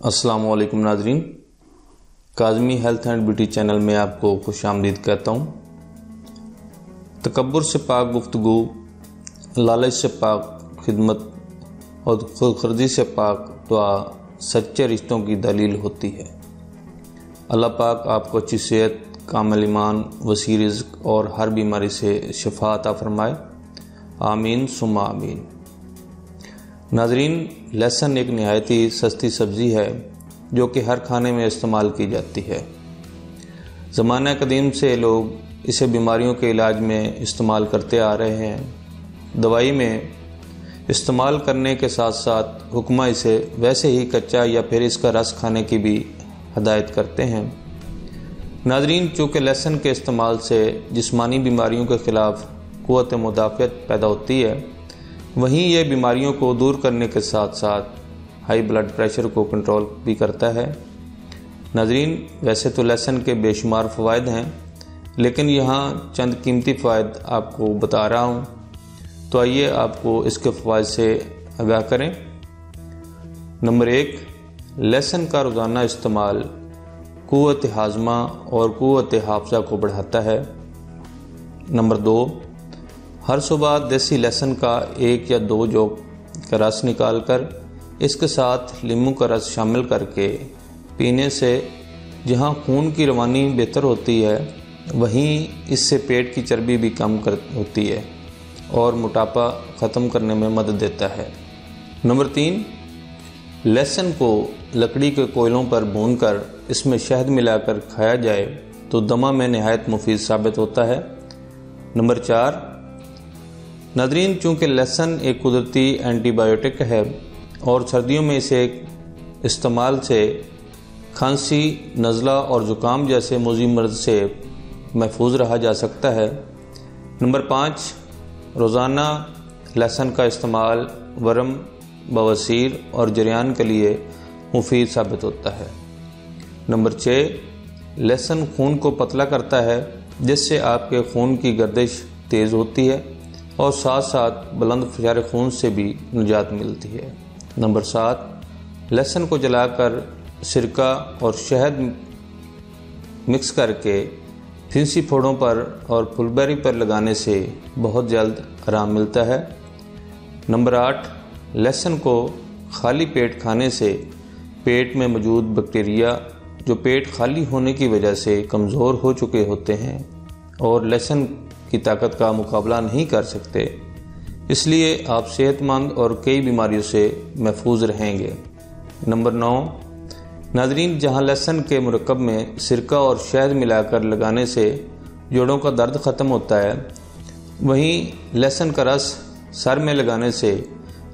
السلام علیکم ناظرین، Kazmi health and beauty channel میں آپ کو خوش آمدید کہتا ہوں۔ تکبر سے پاک گفتگو، لالچ سے پاک خدمت اور خود غرضی سے پاک دعا سچے رشتوں کی دلیل ہوتی ہے۔ اللہ پاک آپ کو اچھی صحت، کامل ایمان، وسیع رزق اور ہر بیماری سے شفا عطا فرمائے، آمین ثم آمین۔ ناظرین، لہسن ایک نہایت ہی سستی سبزی ہے جو کہ ہر کھانے میں استعمال کی جاتی ہے۔ زمانہ قدیم سے لوگ اسے بیماریوں کے علاج میں استعمال کرتے آ رہے ہیں۔ دوائی میں استعمال کرنے کے ساتھ ساتھ حکمہ اسے ویسے ہی کچا یا پھر اس کا رس کھانے کی بھی ہدایت کرتے ہیں۔ ناظرین، چونکہ لہسن کے استعمال سے جسمانی بیماریوں کے خلاف قوت مدافعت پیدا ہوتی ہے، وہیں یہ بیماریوں کو دور کرنے کے ساتھ ساتھ ہائی بلڈ پریشر کو کنٹرول بھی کرتا ہے۔ ناظرین، ویسے تو لہسن کے بے شمار فوائد ہیں، لیکن یہاں چند قیمتی فوائد آپ کو بتا رہا ہوں، تو آئیے آپ کو اس کے فوائد سے آگاہ کریں۔ نمبر 1، لہسن کا روزانہ استعمال قوت ہاضمہ اور قوت حافظہ کو بڑھاتا ہے۔ نمبر 2، ہر صبح دیسی لہسن کا 1 یا 2 جوک کا رس نکال کر اس کے ساتھ لیموں کا رس شامل کر کے پینے سے جہاں خون کی روانی بہتر ہوتی ہے، وہیں اس سے پیٹ کی چربی بھی کم ہوتی ہے اور موٹاپا ختم کرنے میں مدد دیتا ہے۔ نمبر 3، لہسن کو لکڑی کے کوئلوں پر بھون کر اس میں شہد ملا کر کھایا جائے تو دمہ میں نہایت مفید ثابت ہوتا ہے۔ نمبر 4، ناظرین، چونکہ لہسن ایک قدرتی اینٹی بایوٹک ہے اور سردیوں میں اسے استعمال سے کھانسی، نزلہ اور زکام جیسے مزمن مرض سے محفوظ رہا جا سکتا ہے۔ نمبر 5، روزانہ لہسن کا استعمال ورم، بواسیر اور جریان کے لیے مفید ثابت ہوتا ہے۔ نمبر 6، لہسن خون کو پتلا کرتا ہے، جس سے آپ کے خون کی گردش تیز ہوتی ہے اور ساتھ ساتھ بلند فشار خون سے بھی نجات ملتی ہے۔ نمبر 7، لہسن کو جلا کر سرکہ اور شہد مکس کر کے پھنسی پھوڑوں پر اور پھلبیری پر لگانے سے بہت جلد آرام ملتا ہے۔ نمبر 8، لہسن کو خالی پیٹ کھانے سے پیٹ میں موجود بیکٹیریا جو پیٹ خالی ہونے کی وجہ سے کمزور ہو چکے ہوتے ہیں اور لہسن کی طاقت کا مقابلہ نہیں کر سکتے، اس لیے آپ صحت مند اور کئی بیماریوں سے محفوظ رہیں گے۔ نمبر 9، ناظرین، جہاں لہسن کے مرکب میں سرکہ اور شہد ملا کر لگانے سے جوڑوں کا درد ختم ہوتا ہے، وہیں لہسن کا رس سر میں لگانے سے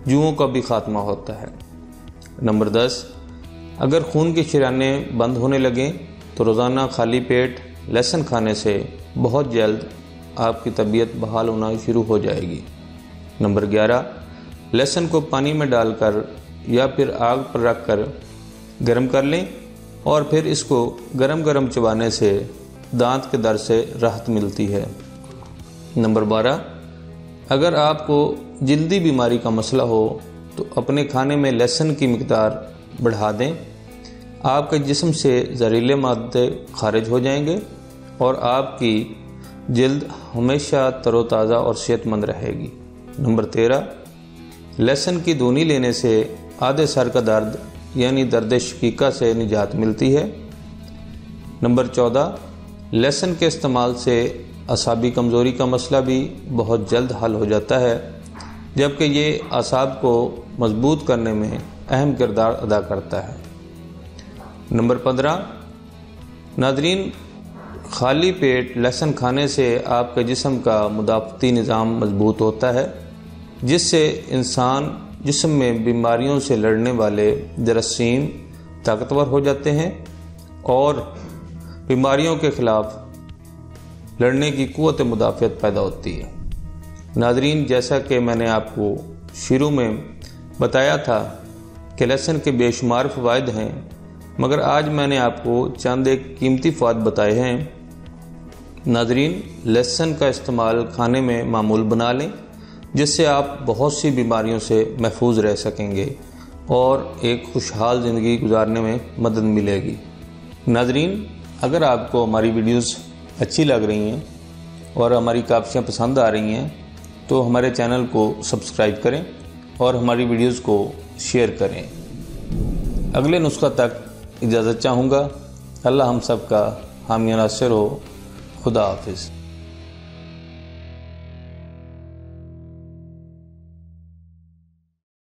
جوؤں کا بھی خاتمہ ہوتا ہے۔ نمبر 10، اگر خون کی شریانیں بند ہونے لگیں تو روزانہ خالی پیٹ لہسن کھانے سے بہت جلد آپ کی طبیعت بحال ہونا شروع ہو جائے گی۔ نمبر 11، لہسن کو پانی میں ڈال کر یا پھر آگ پر رکھ کر گرم کر لیں اور پھر اس کو گرم گرم چبانے سے دانت کے درد سے راحت ملتی ہے۔ نمبر 12، اگر آپ کو جلدی بیماری کا مسئلہ ہو تو اپنے کھانے میں لہسن کی مقدار بڑھا دیں، آپ کے جسم سے زہریلے مادے خارج ہو جائیں گے اور آپ کی جلد ہمیشہ تر و تازہ اور صحت مند رہے گی۔ نمبر 13، لہسن کی دونی لینے سے آدھے سر کا درد یعنی درد شقیقہ سے نجات ملتی ہے۔ نمبر 14، لہسن کے استعمال سے اعصابی کمزوری کا مسئلہ بھی بہت جلد حل ہو جاتا ہے، جبکہ یہ اعصاب کو مضبوط کرنے میں اہم کردار ادا کرتا ہے۔ نمبر 15، ناظرین، خالی پیٹ لہسن کھانے سے آپ کے جسم کا مدافعتی نظام مضبوط ہوتا ہے، جس سے انسان جسم میں بیماریوں سے لڑنے والے جراثیم طاقتور ہو جاتے ہیں اور بیماریوں کے خلاف لڑنے کی قوت مدافعت پیدا ہوتی ہے۔ ناظرین، جیسا کہ میں نے آپ کو شروع میں بتایا تھا کہ لہسن کے بے شمار فوائد ہیں، مگر آج میں نے آپ کو چند ایک قیمتی فوائد بتائے ہیں۔ ناظرین، لہسن کا استعمال کھانے میں معمول بنا لیں، جس سے آپ بہت سی بیماریوں سے محفوظ رہ سکیں گے اور ایک خوشحال زندگی گزارنے میں مدد ملے گی۔ ناظرین، اگر آپ کو ہماری ویڈیوز اچھی لگ رہی ہیں اور ہماری کاپشیاں پسند آ رہی ہیں تو ہمارے چینل کو سبسکرائب کریں اور ہماری ویڈیوز کو شیئر کریں۔ اگلے نسخہ تک اجازت چاہوں گا۔ اللہ ہم سب کا حامی ناصر ہو۔ خدا حافظ۔